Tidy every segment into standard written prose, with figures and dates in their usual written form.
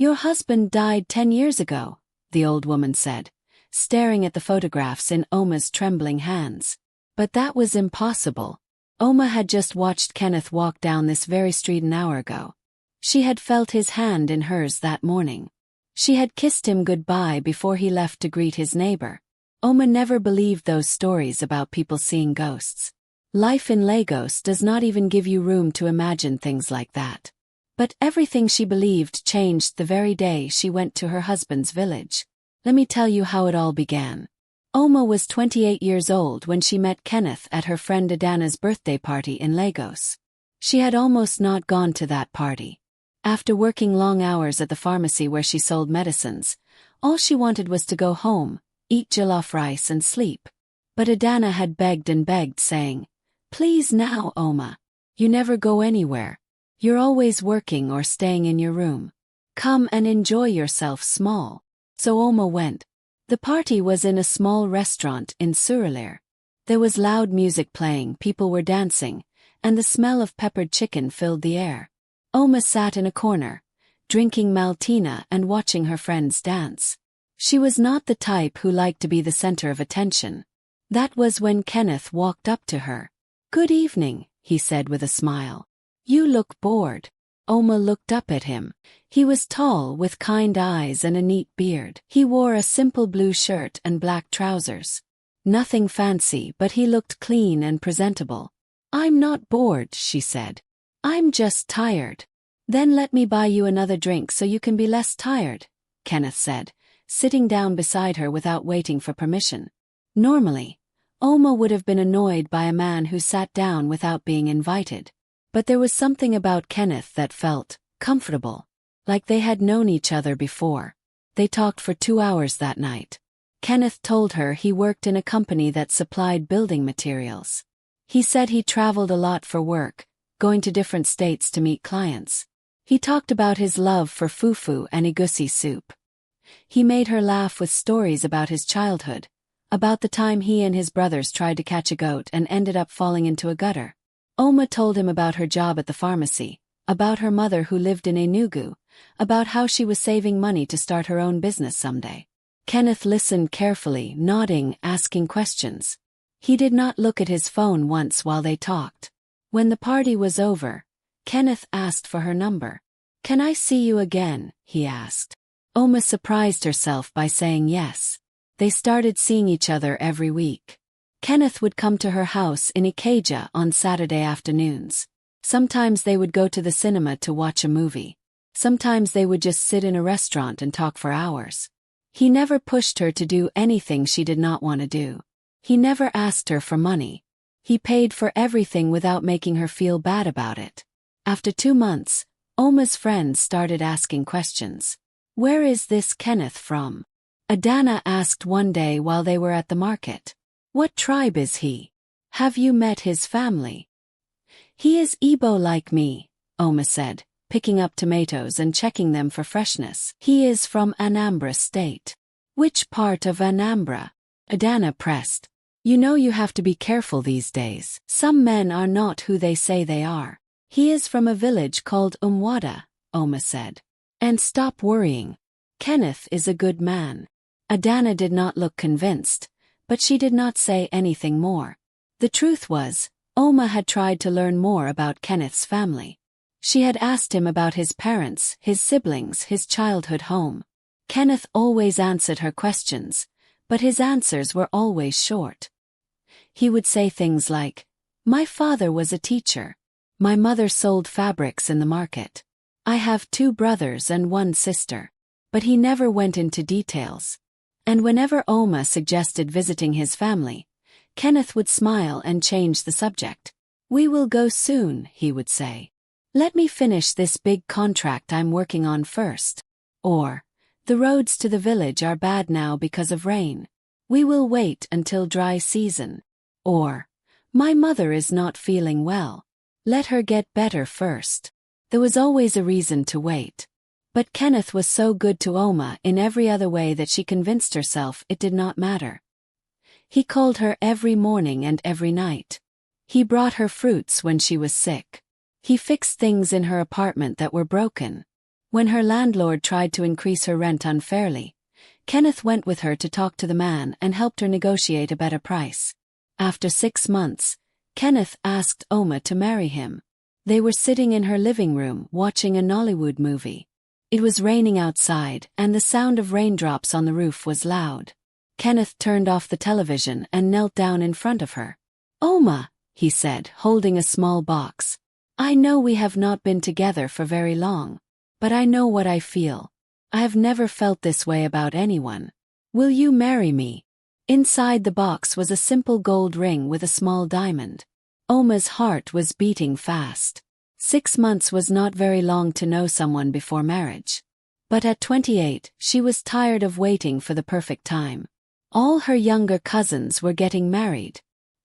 Your husband died 10 years ago, the old woman said, staring at the photographs in Oma's trembling hands. But that was impossible. Oma had just watched Kenneth walk down this very street an hour ago. She had felt his hand in hers that morning. She had kissed him goodbye before he left to greet his neighbor. Oma never believed those stories about people seeing ghosts. Life in Lagos does not even give you room to imagine things like that. But everything she believed changed the very day she went to her husband's village. Let me tell you how it all began. Oma was 28 years old when she met Kenneth at her friend Adana's birthday party in Lagos. She had almost not gone to that party. After working long hours at the pharmacy where she sold medicines, all she wanted was to go home, eat jollof rice and sleep. But Adana had begged and begged, saying, "Please now, Oma. You never go anywhere. You're always working or staying in your room. Come and enjoy yourself small." So Oma went. The party was in a small restaurant in Surulere. There was loud music playing, people were dancing, and the smell of peppered chicken filled the air. Oma sat in a corner, drinking Maltina and watching her friends dance. She was not the type who liked to be the center of attention. That was when Kenneth walked up to her. "Good evening," he said with a smile. "You look bored." Oma looked up at him. He was tall, with kind eyes and a neat beard. He wore a simple blue shirt and black trousers. Nothing fancy, but he looked clean and presentable. "I'm not bored," she said. "I'm just tired." "Then let me buy you another drink so you can be less tired," Kenneth said, sitting down beside her without waiting for permission. Normally, Oma would have been annoyed by a man who sat down without being invited. But there was something about Kenneth that felt comfortable, like they had known each other before. They talked for 2 hours that night. Kenneth told her he worked in a company that supplied building materials. He said he traveled a lot for work, going to different states to meet clients. He talked about his love for fufu and egusi soup. He made her laugh with stories about his childhood, about the time he and his brothers tried to catch a goat and ended up falling into a gutter. Oma told him about her job at the pharmacy, about her mother who lived in Enugu, about how she was saving money to start her own business someday. Kenneth listened carefully, nodding, asking questions. He did not look at his phone once while they talked. When the party was over, Kenneth asked for her number. "Can I see you again?" he asked. Oma surprised herself by saying yes. They started seeing each other every week. Kenneth would come to her house in Ikeja on Saturday afternoons. Sometimes they would go to the cinema to watch a movie. Sometimes they would just sit in a restaurant and talk for hours. He never pushed her to do anything she did not want to do. He never asked her for money. He paid for everything without making her feel bad about it. After 2 months, Oma's friends started asking questions. "Where is this Kenneth from?" Adana asked one day while they were at the market. "What tribe is he? Have you met his family?" "He is Igbo like me," Oma said, picking up tomatoes and checking them for freshness. "He is from Anambra State." "Which part of Anambra?" Adana pressed. "You know you have to be careful these days. Some men are not who they say they are." "He is from a village called Umwada," Oma said. "And stop worrying. Kenneth is a good man." Adana did not look convinced, but she did not say anything more. The truth was, Oma had tried to learn more about Kenneth's family. She had asked him about his parents, his siblings, his childhood home. Kenneth always answered her questions, but his answers were always short. He would say things like, "My father was a teacher. My mother sold fabrics in the market. I have 2 brothers and 1 sister." But he never went into details. And whenever Oma suggested visiting his family, Kenneth would smile and change the subject. "We will go soon," he would say. "Let me finish this big contract I'm working on first." Or, "The roads to the village are bad now because of rain. We will wait until dry season." Or, "My mother is not feeling well. Let her get better first." There was always a reason to wait. But Kenneth was so good to Oma in every other way that she convinced herself it did not matter. He called her every morning and every night. He brought her fruits when she was sick. He fixed things in her apartment that were broken. When her landlord tried to increase her rent unfairly, Kenneth went with her to talk to the man and helped her negotiate a better price. After 6 months, Kenneth asked Oma to marry him. They were sitting in her living room watching a Nollywood movie. It was raining outside, and the sound of raindrops on the roof was loud. Kenneth turned off the television and knelt down in front of her. "Oma," he said, holding a small box. "I know we have not been together for very long, but I know what I feel. I have never felt this way about anyone. Will you marry me?" Inside the box was a simple gold ring with a small diamond. Oma's heart was beating fast. 6 months was not very long to know someone before marriage. But at 28, she was tired of waiting for the perfect time. All her younger cousins were getting married.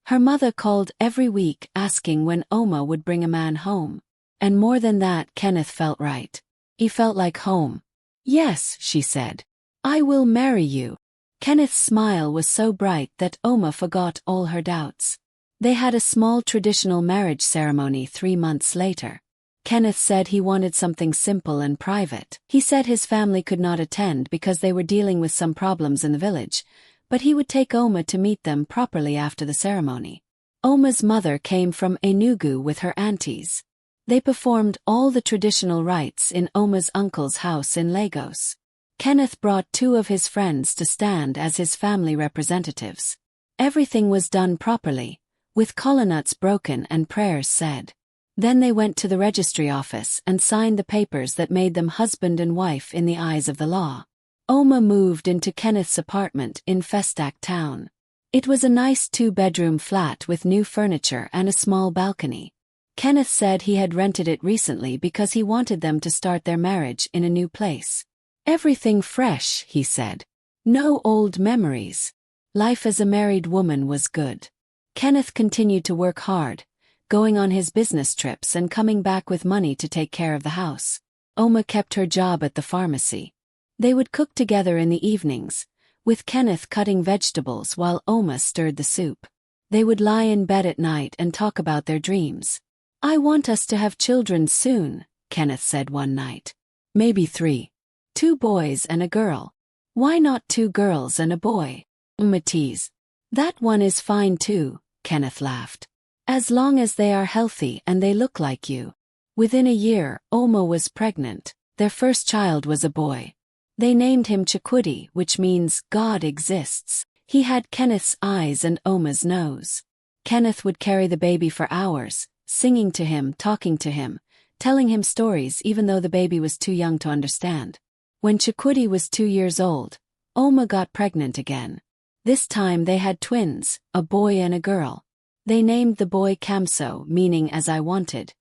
Her mother called every week asking when Oma would bring a man home. And more than that, Kenneth felt right. He felt like home. "Yes," she said. "I will marry you." Kenneth's smile was so bright that Oma forgot all her doubts. They had a small traditional marriage ceremony 3 months later. Kenneth said he wanted something simple and private. He said his family could not attend because they were dealing with some problems in the village, but he would take Oma to meet them properly after the ceremony. Oma's mother came from Enugu with her aunties. They performed all the traditional rites in Oma's uncle's house in Lagos. Kenneth brought 2 of his friends to stand as his family representatives. Everything was done properly, with colonnuts broken and prayers said. Then they went to the registry office and signed the papers that made them husband and wife in the eyes of the law. Oma moved into Kenneth's apartment in Festac town. It was a nice 2-bedroom flat with new furniture and a small balcony. Kenneth said he had rented it recently because he wanted them to start their marriage in a new place. "Everything fresh," he said. "No old memories." Life as a married woman was good. Kenneth continued to work hard, going on his business trips and coming back with money to take care of the house. Oma kept her job at the pharmacy. They would cook together in the evenings, with Kenneth cutting vegetables while Oma stirred the soup. They would lie in bed at night and talk about their dreams. "I want us to have children soon," Kenneth said one night. "Maybe 3. 2 boys and a girl." "Why not 2 girls and a boy?" Oma teased. "That one is fine too," Kenneth laughed. "As long as they are healthy and they look like you." Within a year, Oma was pregnant. Their first child was a boy. They named him Chukwudi, which means God exists. He had Kenneth's eyes and Oma's nose. Kenneth would carry the baby for hours, singing to him, talking to him, telling him stories even though the baby was too young to understand. When Chukwudi was 2 years old, Oma got pregnant again. This time they had twins, a boy and a girl. They named the boy Kamso, meaning as I wanted,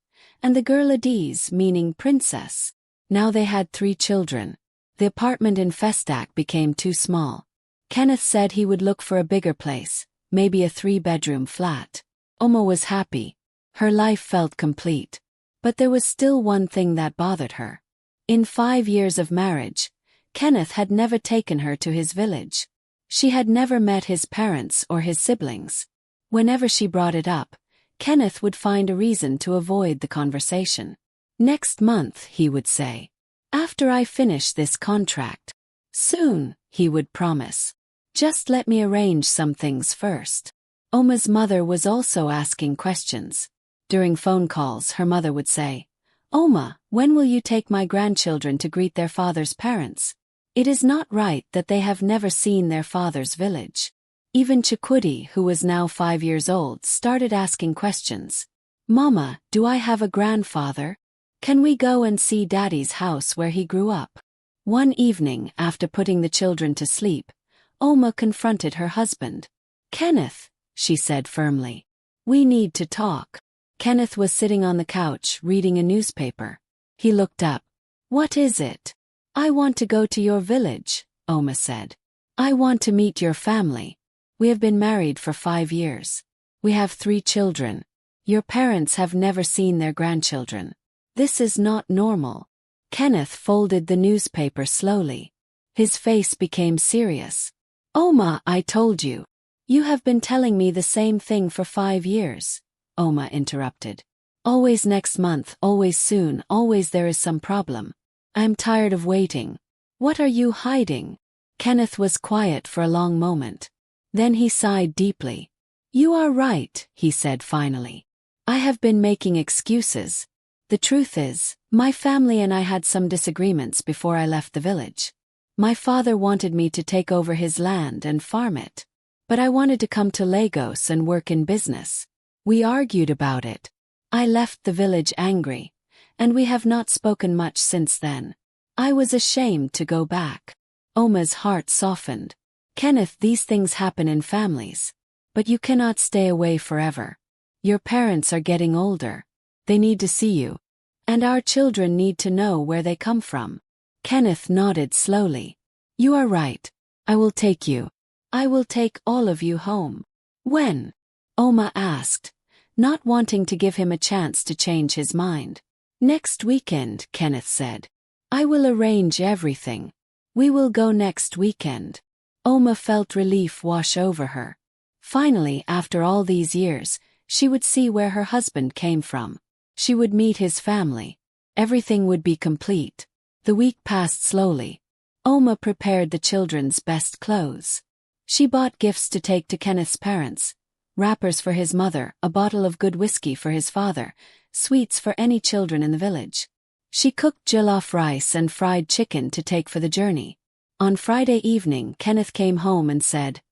and the girl Adiz, meaning princess. Now they had 3 children. The apartment in Festac became too small. Kenneth said he would look for a bigger place, maybe a 3-bedroom flat. Oma was happy. Her life felt complete. But there was still one thing that bothered her. In 5 years of marriage, Kenneth had never taken her to his village. She had never met his parents or his siblings. Whenever she brought it up, Kenneth would find a reason to avoid the conversation. "Next month," he would say. "After I finish this contract." "Soon," he would promise. "Just let me arrange some things first." Oma's mother was also asking questions. During phone calls, her mother would say, "Oma, when will you take my grandchildren to greet their father's parents? It is not right that they have never seen their father's village." Even Chukwudi, who was now 5 years old, started asking questions. "Mama, do I have a grandfather? Can we go and see Daddy's house where he grew up?" One evening, after putting the children to sleep, Oma confronted her husband. "Kenneth," she said firmly, "we need to talk." Kenneth was sitting on the couch reading a newspaper. He looked up. "What is it?" "I want to go to your village," Oma said. "I want to meet your family. We have been married for 5 years. We have 3 children. Your parents have never seen their grandchildren. This is not normal." Kenneth folded the newspaper slowly. His face became serious. "Oma, I told you. You have been telling me the same thing for 5 years," Oma interrupted. "Always next month, always soon, always there is some problem. I'm tired of waiting. What are you hiding? Kenneth was quiet for a long moment. Then he sighed deeply. You are right, he said finally. I have been making excuses. The truth is, my family and I had some disagreements before I left the village. My father wanted me to take over his land and farm it. But I wanted to come to Lagos and work in business. We argued about it. I left the village angry, and we have not spoken much since then. I was ashamed to go back. Oma's heart softened. Kenneth, these things happen in families. But you cannot stay away forever. Your parents are getting older. They need to see you. And our children need to know where they come from. Kenneth nodded slowly. You are right. I will take you. I will take all of you home. When? Oma asked, not wanting to give him a chance to change his mind. Next weekend, Kenneth said. I will arrange everything. We will go next weekend. Oma felt relief wash over her. Finally, after all these years, she would see where her husband came from. She would meet his family. Everything would be complete. The week passed slowly. Oma prepared the children's best clothes. She bought gifts to take to Kenneth's parents. Wrappers for his mother, a bottle of good whiskey for his father, sweets for any children in the village. She cooked jollof rice and fried chicken to take for the journey. On Friday evening, Kenneth came home and said,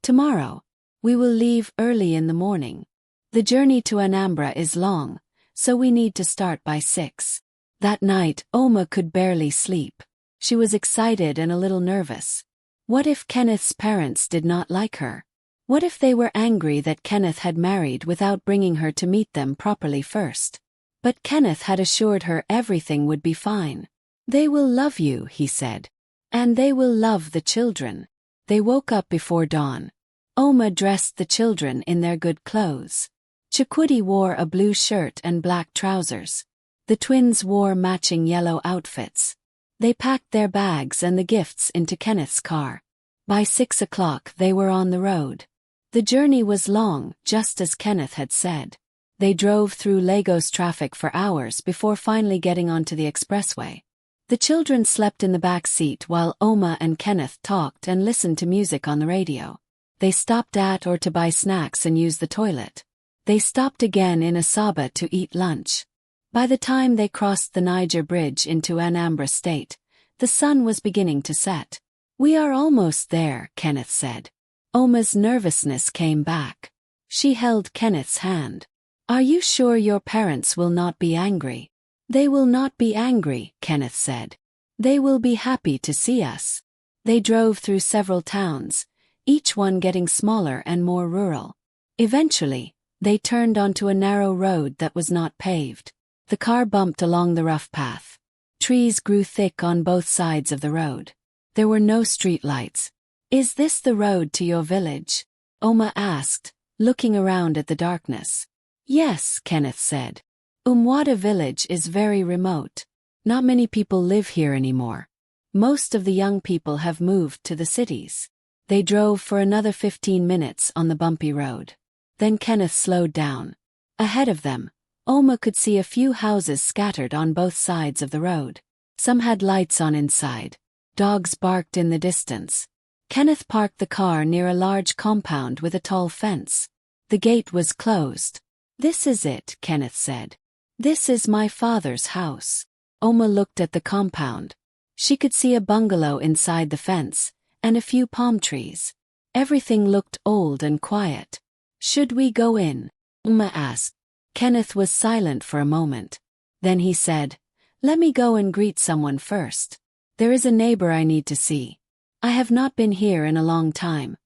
Tomorrow, we will leave early in the morning. The journey to Anambra is long, so we need to start by 6. That night, Oma could barely sleep. She was excited and a little nervous. What if Kenneth's parents did not like her? What if they were angry that Kenneth had married without bringing her to meet them properly first? But Kenneth had assured her everything would be fine. They will love you, he said. And they will love the children. They woke up before dawn. Oma dressed the children in their good clothes. Chukwudi wore a blue shirt and black trousers. The twins wore matching yellow outfits. They packed their bags and the gifts into Kenneth's car. By 6 o'clock they were on the road. The journey was long, just as Kenneth had said. They drove through Lagos traffic for hours before finally getting onto the expressway. The children slept in the back seat while Oma and Kenneth talked and listened to music on the radio. They stopped at or to buy snacks and use the toilet. They stopped again in Asaba to eat lunch. By the time they crossed the Niger Bridge into Anambra State, the sun was beginning to set. We are almost there, Kenneth said. Oma's nervousness came back. She held Kenneth's hand. Are you sure your parents will not be angry? They will not be angry, Kenneth said. They will be happy to see us. They drove through several towns, each one getting smaller and more rural. Eventually, they turned onto a narrow road that was not paved. The car bumped along the rough path. Trees grew thick on both sides of the road. There were no street lights. Is this the road to your village? Oma asked, looking around at the darkness. Yes, Kenneth said. Umwada village is very remote. Not many people live here anymore. Most of the young people have moved to the cities. They drove for another 15 minutes on the bumpy road. Then Kenneth slowed down. Ahead of them, Oma could see a few houses scattered on both sides of the road. Some had lights on inside. Dogs barked in the distance. Kenneth parked the car near a large compound with a tall fence. The gate was closed. This is it, Kenneth said. This is my father's house. Oma looked at the compound. She could see a bungalow inside the fence, and a few palm trees. Everything looked old and quiet. Should we go in? Oma asked. Kenneth was silent for a moment. Then he said, Let me go and greet someone first. There is a neighbor I need to see. I have not been here in a long time,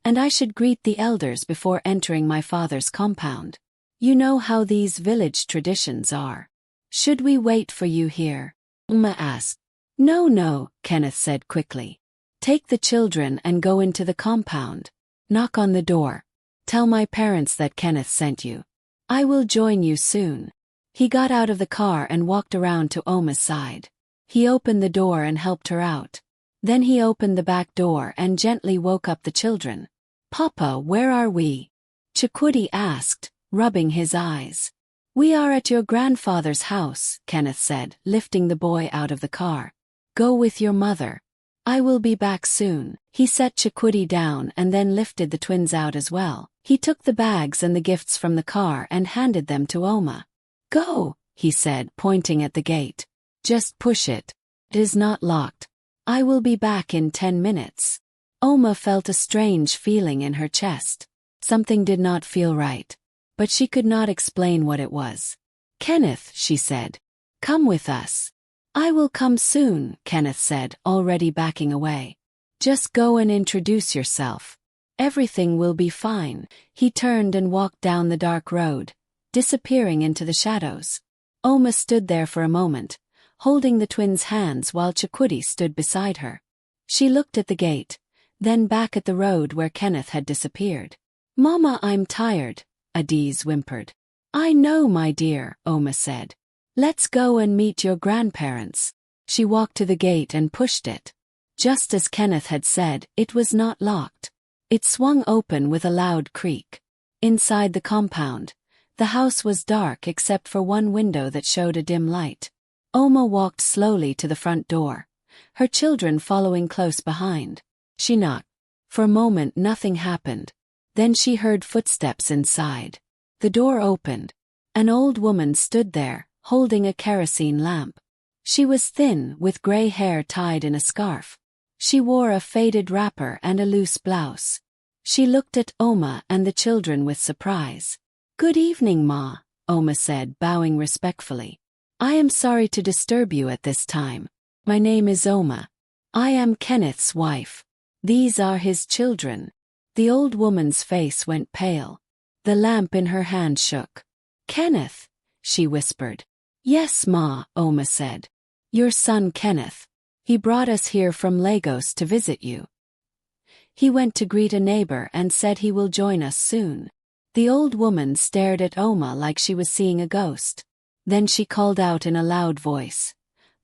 and I should greet the elders before entering my father's compound. You know how these village traditions are. Should we wait for you here? Oma asked. No, Kenneth said quickly. Take the children and go into the compound. Knock on the door. Tell my parents that Kenneth sent you. I will join you soon. He got out of the car and walked around to Oma's side. He opened the door and helped her out. Then he opened the back door and gently woke up the children. Papa, where are we? Chukwudi asked, rubbing his eyes. We are at your grandfather's house, Kenneth said, lifting the boy out of the car. Go with your mother. I will be back soon. He set Chikwudi down and then lifted the twins out as well. He took the bags and the gifts from the car and handed them to Oma. Go, he said, pointing at the gate. Just push it. It is not locked. I will be back in 10 minutes. Oma felt a strange feeling in her chest. Something did not feel right. But she could not explain what it was. Kenneth, she said. Come with us. I will come soon, Kenneth said, already backing away. Just go and introduce yourself. Everything will be fine. He turned and walked down the dark road, disappearing into the shadows. Oma stood there for a moment, holding the twins' hands while Chikwudi stood beside her. She looked at the gate, then back at the road where Kenneth had disappeared. Mama, I'm tired, Adiz whimpered. I know, my dear, Oma said. Let's go and meet your grandparents. She walked to the gate and pushed it. Just as Kenneth had said, it was not locked. It swung open with a loud creak. Inside the compound, the house was dark except for one window that showed a dim light. Oma walked slowly to the front door, her children following close behind. She knocked. For a moment nothing happened. Then she heard footsteps inside. The door opened. An old woman stood there, holding a kerosene lamp. She was thin, with gray hair tied in a scarf. She wore a faded wrapper and a loose blouse. She looked at Oma and the children with surprise. Good evening, Ma, Oma said, bowing respectfully. I am sorry to disturb you at this time. My name is Oma. I am Kenneth's wife. These are his children. The old woman's face went pale. The lamp in her hand shook. Kenneth, she whispered. Yes, Ma, Oma said. Your son Kenneth. He brought us here from Lagos to visit you. He went to greet a neighbor and said he will join us soon. The old woman stared at Oma like she was seeing a ghost. Then she called out in a loud voice.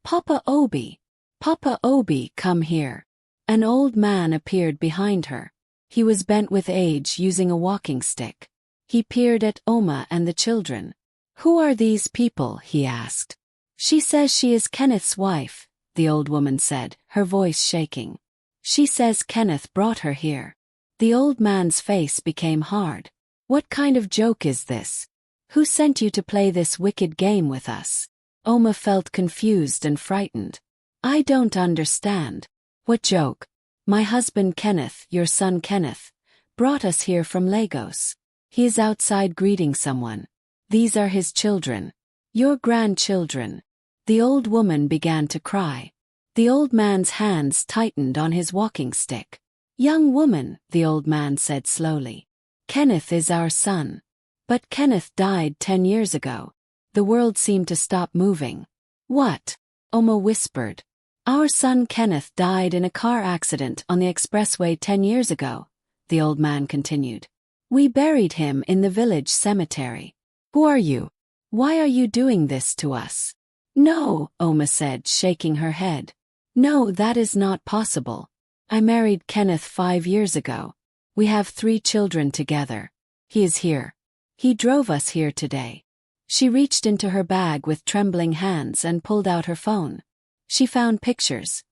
Papa Obi! Papa Obi, come here. An old man appeared behind her. He was bent with age, using a walking stick. He peered at Oma and the children. Who are these people? He asked. She says she is Kenneth's wife, the old woman said, her voice shaking. She says Kenneth brought her here. The old man's face became hard. What kind of joke is this? Who sent you to play this wicked game with us? Oma felt confused and frightened. I don't understand. What joke? My husband Kenneth, your son Kenneth, brought us here from Lagos. He is outside greeting someone. These are his children. Your grandchildren. The old woman began to cry. The old man's hands tightened on his walking stick. Young woman, the old man said slowly. Kenneth is our son. But Kenneth died 10 years ago. The world seemed to stop moving. What? Oma whispered. Our son Kenneth died in a car accident on the expressway 10 years ago, the old man continued. We buried him in the village cemetery. Who are you? Why are you doing this to us? No, Oma said, shaking her head. No, that is not possible. I married Kenneth 5 years ago. We have 3 children together. He is here. He drove us here today. She reached into her bag with trembling hands and pulled out her phone. She found pictures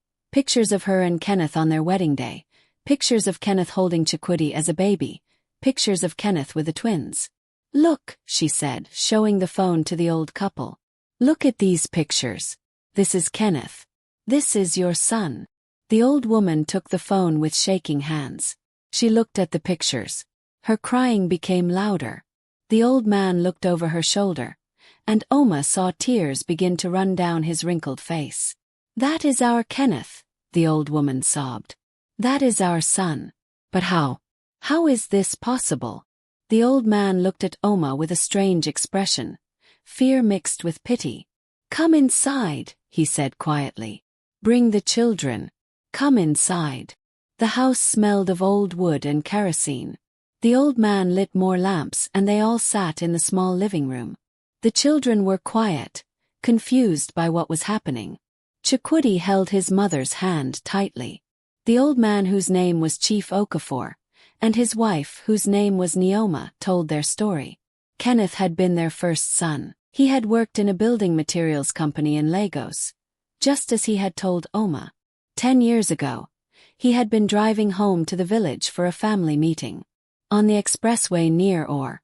of her and Kenneth on their wedding day, pictures of Kenneth holding Chikwudi as a baby, pictures of Kenneth with the twins. Look, she said, showing the phone to the old couple. Look at these pictures. This is Kenneth. This is your son. The old woman took the phone with shaking hands. She looked at the pictures. Her crying became louder. The old man looked over her shoulder, and Oma saw tears begin to run down his wrinkled face. That is our Kenneth, the old woman sobbed. That is our son. But how? How is this possible? The old man looked at Oma with a strange expression, fear mixed with pity. Come inside, he said quietly. Bring the children. Come inside. The house smelled of old wood and kerosene. The old man lit more lamps and they all sat in the small living room. The children were quiet, confused by what was happening. Chikwudi held his mother's hand tightly. The old man whose name was Chief Okafor, and his wife whose name was Ijeoma, told their story. Kenneth had been their first son. He had worked in a building materials company in Lagos, just as he had told Oma. 10 years ago, he had been driving home to the village for a family meeting. On the expressway near Ore,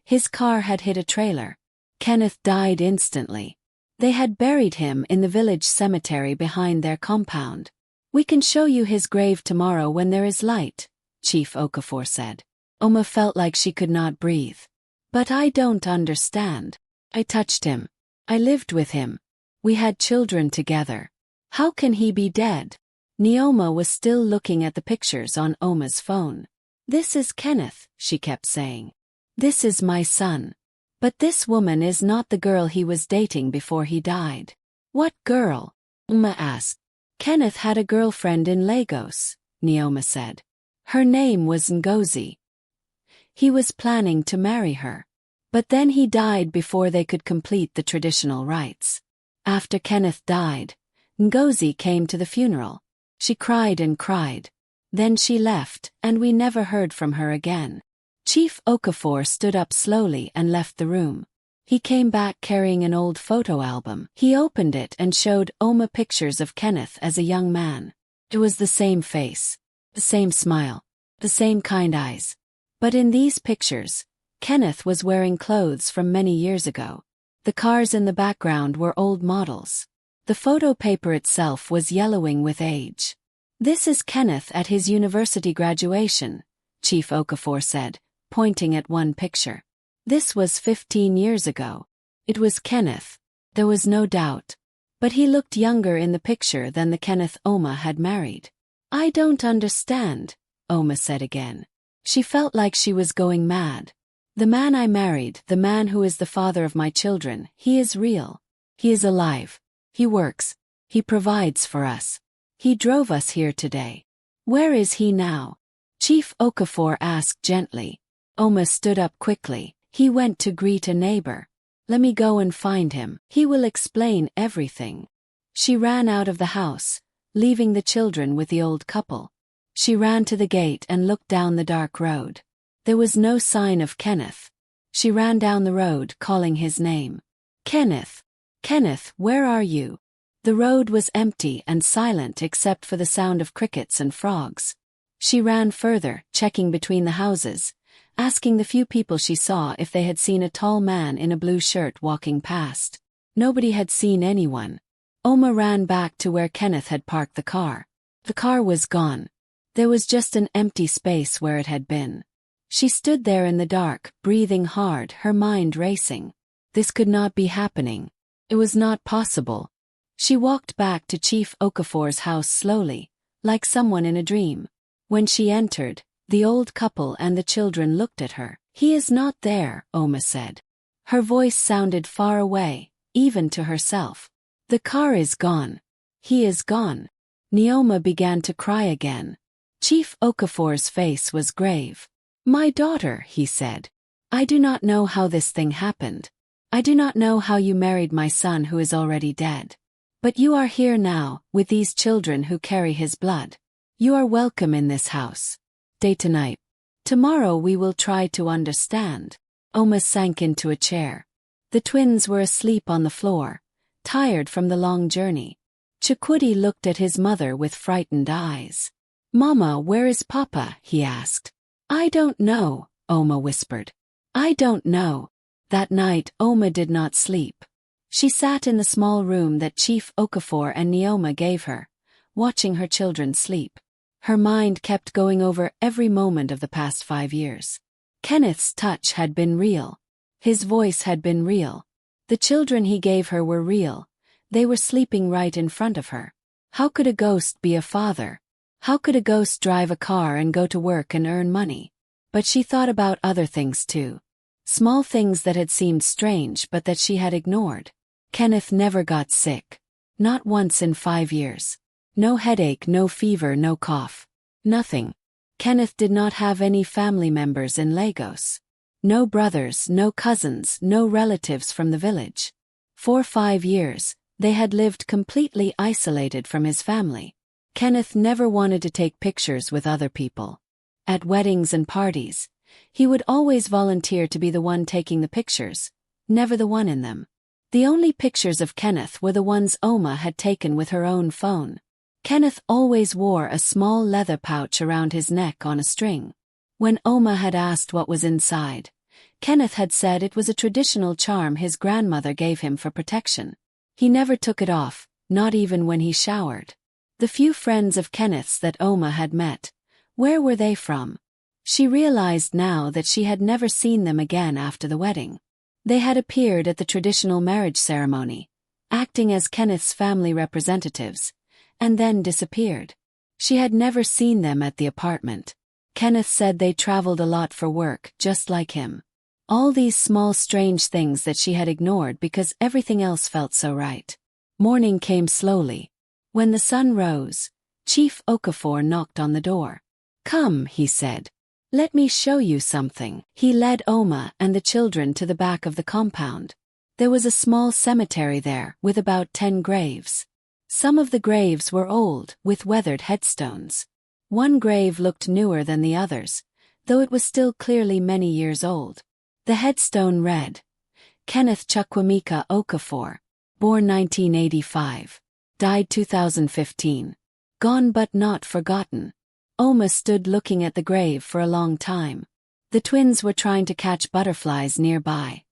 his car had hit a trailer. Kenneth died instantly. They had buried him in the village cemetery behind their compound. "We can show you his grave tomorrow when there is light," Chief Okafor said. Oma felt like she could not breathe. "But I don't understand. I touched him. I lived with him. We had children together. How can he be dead?" Ijeoma was still looking at the pictures on Oma's phone. "This is Kenneth," she kept saying. "This is my son. But this woman is not the girl he was dating before he died." "What girl?" Oma asked. "Kenneth had a girlfriend in Lagos," Ijeoma said. "Her name was Ngozi. He was planning to marry her. But then he died before they could complete the traditional rites. After Kenneth died, Ngozi came to the funeral. She cried and cried. Then she left, and we never heard from her again." Chief Okafor stood up slowly and left the room. He came back carrying an old photo album. He opened it and showed Oma pictures of Kenneth as a young man. It was the same face, the same smile, the same kind eyes. But in these pictures, Kenneth was wearing clothes from many years ago. The cars in the background were old models. The photo paper itself was yellowing with age. "This is Kenneth at his university graduation," Chief Okafor said, pointing at one picture. "This was 15 years ago. It was Kenneth. There was no doubt. But he looked younger in the picture than the Kenneth Oma had married." "I don't understand," Oma said again. She felt like she was going mad. "The man I married, the man who is the father of my children, he is real. He is alive. He works. He provides for us. He drove us here today. Where is he now?" Chief Okafor asked gently. Oma stood up quickly. "He went to greet a neighbor. Let me go and find him. He will explain everything." She ran out of the house, leaving the children with the old couple. She ran to the gate and looked down the dark road. There was no sign of Kenneth. She ran down the road calling his name. "Kenneth! Kenneth, where are you?" The road was empty and silent except for the sound of crickets and frogs. She ran further, checking between the houses, asking the few people she saw if they had seen a tall man in a blue shirt walking past. Nobody had seen anyone. Oma ran back to where Kenneth had parked the car. The car was gone. There was just an empty space where it had been. She stood there in the dark, breathing hard, her mind racing. This could not be happening. It was not possible. She walked back to Chief Okafor's house slowly, like someone in a dream. When she entered, the old couple and the children looked at her. "He is not there," Oma said. Her voice sounded far away, even to herself. "The car is gone. He is gone." Ijeoma began to cry again. Chief Okafor's face was grave. "My daughter," he said. "I do not know how this thing happened. I do not know how you married my son who is already dead. But you are here now, with these children who carry his blood. You are welcome in this house. Stay tonight. Tomorrow we will try to understand." Oma sank into a chair. The twins were asleep on the floor, tired from the long journey. Chukwudi looked at his mother with frightened eyes. "Mama, where is Papa?" he asked. "I don't know," Oma whispered. "I don't know." That night Oma did not sleep. She sat in the small room that Chief Okafor and Ijeoma gave her, watching her children sleep. Her mind kept going over every moment of the past 5 years. Kenneth's touch had been real. His voice had been real. The children he gave her were real. They were sleeping right in front of her. How could a ghost be a father? How could a ghost drive a car and go to work and earn money? But she thought about other things too. Small things that had seemed strange but that she had ignored. Kenneth never got sick. Not once in 5 years. No headache, no fever, no cough. Nothing. Kenneth did not have any family members in Lagos. No brothers, no cousins, no relatives from the village. For 5 years, they had lived completely isolated from his family. Kenneth never wanted to take pictures with other people. At weddings and parties, He would always volunteer to be the one taking the pictures, never the one in them. The only pictures of Kenneth were the ones Oma had taken with her own phone. Kenneth always wore a small leather pouch around his neck on a string. When Oma had asked what was inside, Kenneth had said it was a traditional charm his grandmother gave him for protection. He never took it off, not even when he showered. The few friends of Kenneth's that Oma had met, where were they from? She realized now that she had never seen them again after the wedding. They had appeared at the traditional marriage ceremony, acting as Kenneth's family representatives, and then disappeared. She had never seen them at the apartment. Kenneth said they traveled a lot for work, just like him. All these small strange things that she had ignored because everything else felt so right. Morning came slowly. When the sun rose, Chief Okafor knocked on the door. "Come," he said. "Let me show you something." He led Oma and the children to the back of the compound. There was a small cemetery there with about 10 graves. Some of the graves were old, with weathered headstones. One grave looked newer than the others, though it was still clearly many years old. The headstone read, Kenneth Chukwemeka Okafor, born 1985, died 2015. Gone but not forgotten. Oma stood looking at the grave for a long time. The twins were trying to catch butterflies nearby,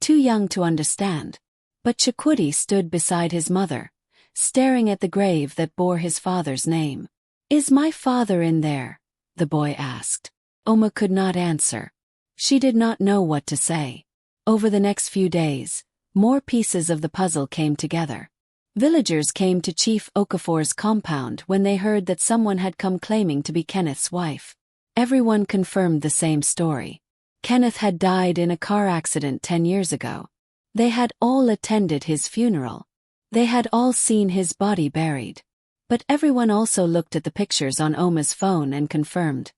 too young to understand. But Chukwudi stood beside his mother, staring at the grave that bore his father's name. "Is my father in there?" the boy asked. Oma could not answer. She did not know what to say. Over the next few days, more pieces of the puzzle came together. Villagers came to Chief Okafor's compound when they heard that someone had come claiming to be Kenneth's wife. Everyone confirmed the same story. Kenneth had died in a car accident 10 years ago. They had all attended his funeral. They had all seen his body buried. But everyone also looked at the pictures on Oma's phone and confirmed,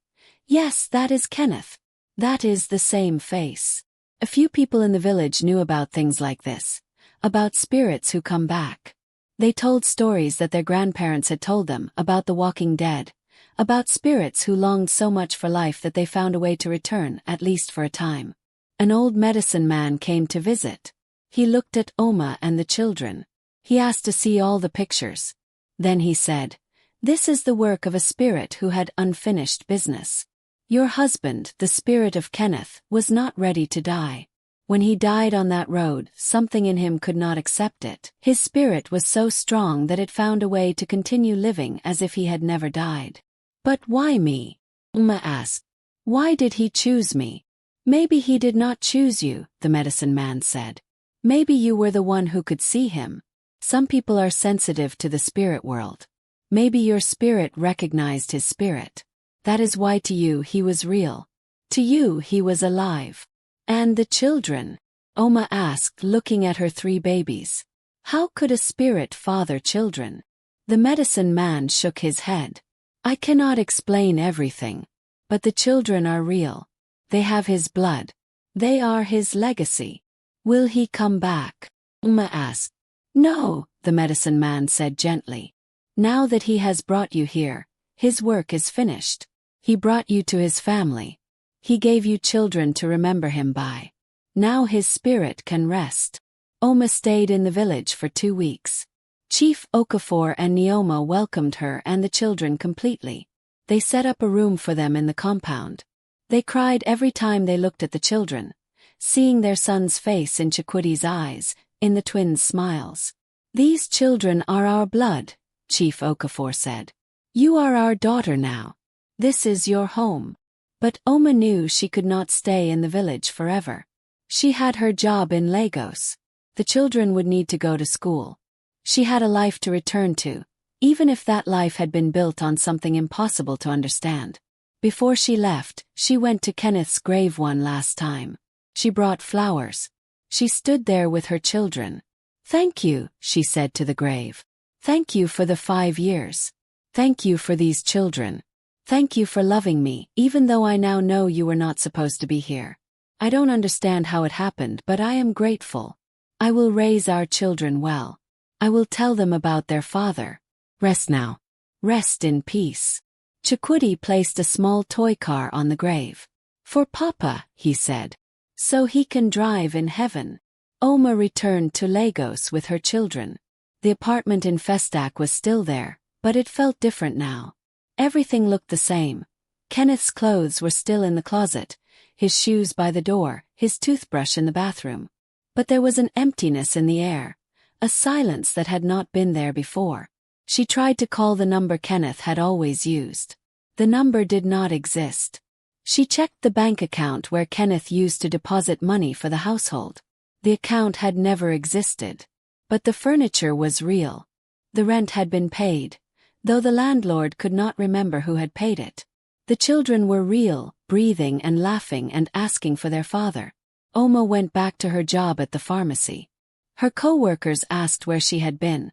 "Yes, that is Kenneth. That is the same face." A few people in the village knew about things like this, about spirits who come back. They told stories that their grandparents had told them about the walking dead, about spirits who longed so much for life that they found a way to return, at least for a time. An old medicine man came to visit. He looked at Oma and the children. He asked to see all the pictures. Then he said, "This is the work of a spirit who had unfinished business. Your husband, the spirit of Kenneth, was not ready to die. When he died on that road, something in him could not accept it. His spirit was so strong that it found a way to continue living as if he had never died." "But why me?" Oma asked. "Why did he choose me?" "Maybe he did not choose you," the medicine man said. "Maybe you were the one who could see him. Some people are sensitive to the spirit world. Maybe your spirit recognized his spirit. That is why to you he was real. To you he was alive." "And the children?" Oma asked, looking at her 3 babies. "How could a spirit father children?" The medicine man shook his head. "I cannot explain everything. But the children are real. They have his blood. They are his legacy." "Will he come back?" Oma asked. "No," the medicine man said gently. "Now that he has brought you here, his work is finished. He brought you to his family. He gave you children to remember him by. Now his spirit can rest." Oma stayed in the village for 2 weeks. Chief Okafor and Neoma welcomed her and the children completely. They set up a room for them in the compound. They cried every time they looked at the children, seeing their son's face in Chukwudi's eyes, in the twins' smiles. "These children are our blood," Chief Okafor said. "You are our daughter now. This is your home." But Oma knew she could not stay in the village forever. She had her job in Lagos. The children would need to go to school. She had a life to return to, even if that life had been built on something impossible to understand. Before she left, she went to Kenneth's grave one last time. She brought flowers. She stood there with her children. "Thank you," she said to the grave. "Thank you for the 5 years. Thank you for these children. Thank you for loving me, even though I now know you were not supposed to be here. I don't understand how it happened, but I am grateful. I will raise our children well. I will tell them about their father. Rest now. Rest in peace." Chukwudi placed a small toy car on the grave. For Papa, he said. So he can drive in heaven. Oma returned to Lagos with her children. The apartment in Festac was still there, but it felt different now. Everything looked the same. Kenneth's clothes were still in the closet, his shoes by the door, his toothbrush in the bathroom. But there was an emptiness in the air, a silence that had not been there before. She tried to call the number Kenneth had always used. The number did not exist. She checked the bank account where Kenneth used to deposit money for the household. The account had never existed. But the furniture was real. The rent had been paid, though the landlord could not remember who had paid it. The children were real, breathing and laughing and asking for their father. Oma went back to her job at the pharmacy. Her co-workers asked where she had been,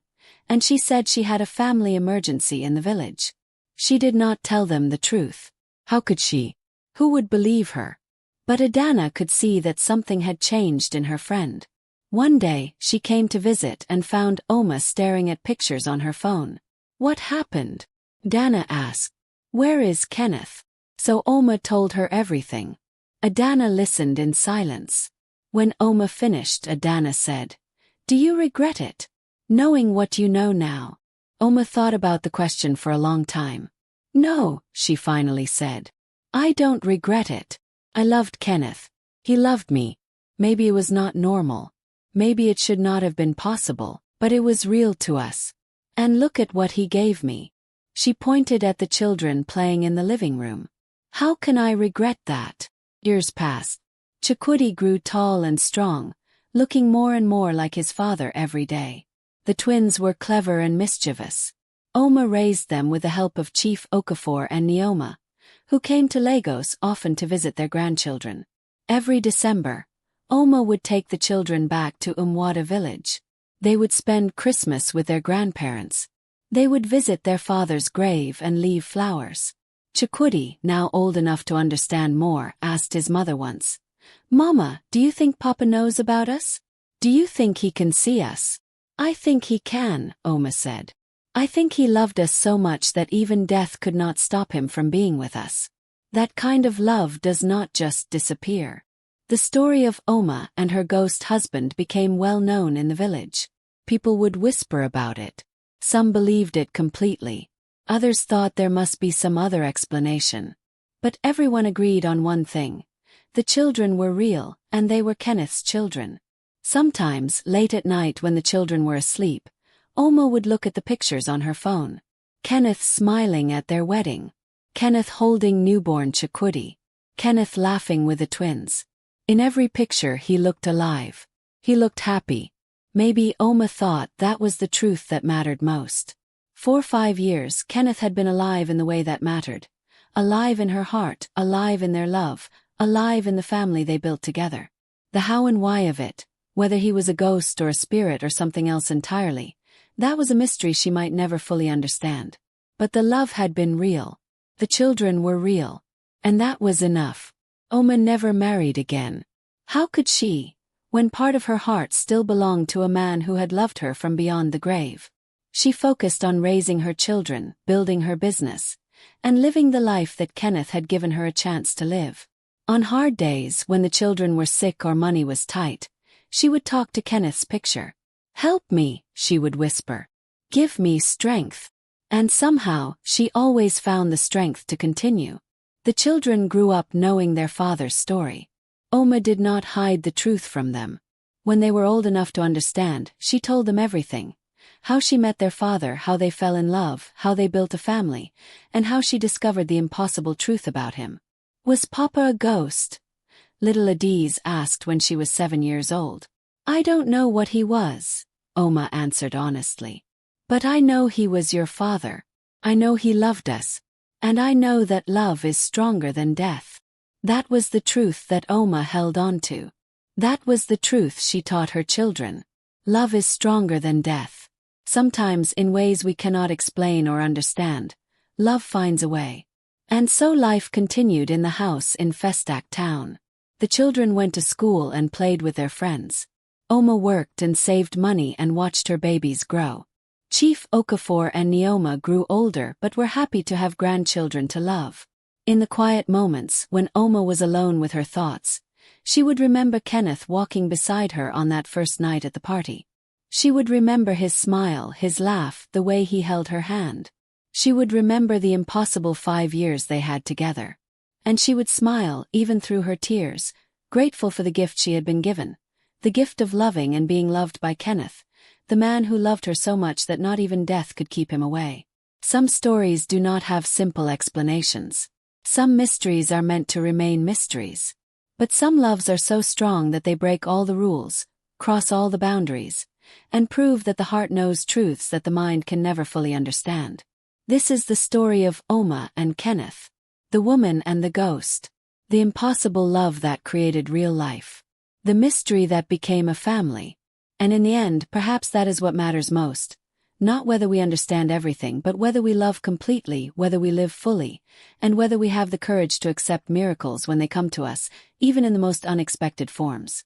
and she said she had a family emergency in the village. She did not tell them the truth. How could she? Who would believe her? But Adana could see that something had changed in her friend. One day, she came to visit and found Oma staring at pictures on her phone. What happened? Dana asked. Where is Kenneth? So Oma told her everything. Adana listened in silence. When Oma finished, Adana said, Do you regret it? Knowing what you know now? Oma thought about the question for a long time. No, she finally said. I don't regret it. I loved Kenneth. He loved me. Maybe it was not normal. Maybe it should not have been possible, but it was real to us. And look at what he gave me. She pointed at the children playing in the living room. How can I regret that? Years passed. Chukwudi grew tall and strong, looking more and more like his father every day. The twins were clever and mischievous. Oma raised them with the help of Chief Okafor and Neoma, who came to Lagos often to visit their grandchildren. Every December, Oma would take the children back to Umwada village. They would spend Christmas with their grandparents. They would visit their father's grave and leave flowers. Chukwudi, now old enough to understand more, asked his mother once, Mama, do you think Papa knows about us? Do you think he can see us? I think he can, Oma said. I think he loved us so much that even death could not stop him from being with us. That kind of love does not just disappear. The story of Oma and her ghost husband became well known in the village. People would whisper about it. Some believed it completely. Others thought there must be some other explanation. But everyone agreed on one thing. The children were real, and they were Kenneth's children. Sometimes, late at night when the children were asleep, Oma would look at the pictures on her phone. Kenneth smiling at their wedding. Kenneth holding newborn Chukwudi. Kenneth laughing with the twins. In every picture he looked alive. He looked happy. Maybe Oma thought that was the truth that mattered most. For 5 years Kenneth had been alive in the way that mattered. Alive in her heart, alive in their love, alive in the family they built together. The how and why of it, whether he was a ghost or a spirit or something else entirely, that was a mystery she might never fully understand. But the love had been real. The children were real. And that was enough. Oma never married again. How could she, when part of her heart still belonged to a man who had loved her from beyond the grave? She focused on raising her children, building her business, and living the life that Kenneth had given her a chance to live. On hard days, when the children were sick or money was tight, she would talk to Kenneth's picture. Help me, she would whisper. Give me strength. And somehow, she always found the strength to continue. The children grew up knowing their father's story. Oma did not hide the truth from them. When they were old enough to understand, she told them everything. How she met their father, how they fell in love, how they built a family, and how she discovered the impossible truth about him. Was Papa a ghost? Little Adiz asked when she was 7 years old. I don't know what he was, Oma answered honestly. But I know he was your father. I know he loved us. And I know that love is stronger than death. That was the truth that Oma held on to. That was the truth she taught her children. Love is stronger than death. Sometimes in ways we cannot explain or understand, love finds a way. And so life continued in the house in Festac town. The children went to school and played with their friends. Oma worked and saved money and watched her babies grow. Chief Okafor and Neoma grew older but were happy to have grandchildren to love. In the quiet moments when Oma was alone with her thoughts, she would remember Kenneth walking beside her on that first night at the party. She would remember his smile, his laugh, the way he held her hand. She would remember the impossible 5 years they had together. And she would smile, even through her tears, grateful for the gift she had been given, the gift of loving and being loved by Kenneth, the man who loved her so much that not even death could keep him away. Some stories do not have simple explanations. Some mysteries are meant to remain mysteries. But some loves are so strong that they break all the rules, cross all the boundaries, and prove that the heart knows truths that the mind can never fully understand. This is the story of Oma and Kenneth, the woman and the ghost, the impossible love that created real life, the mystery that became a family. And in the end, perhaps that is what matters most. Not whether we understand everything, but whether we love completely, whether we live fully, and whether we have the courage to accept miracles when they come to us, even in the most unexpected forms.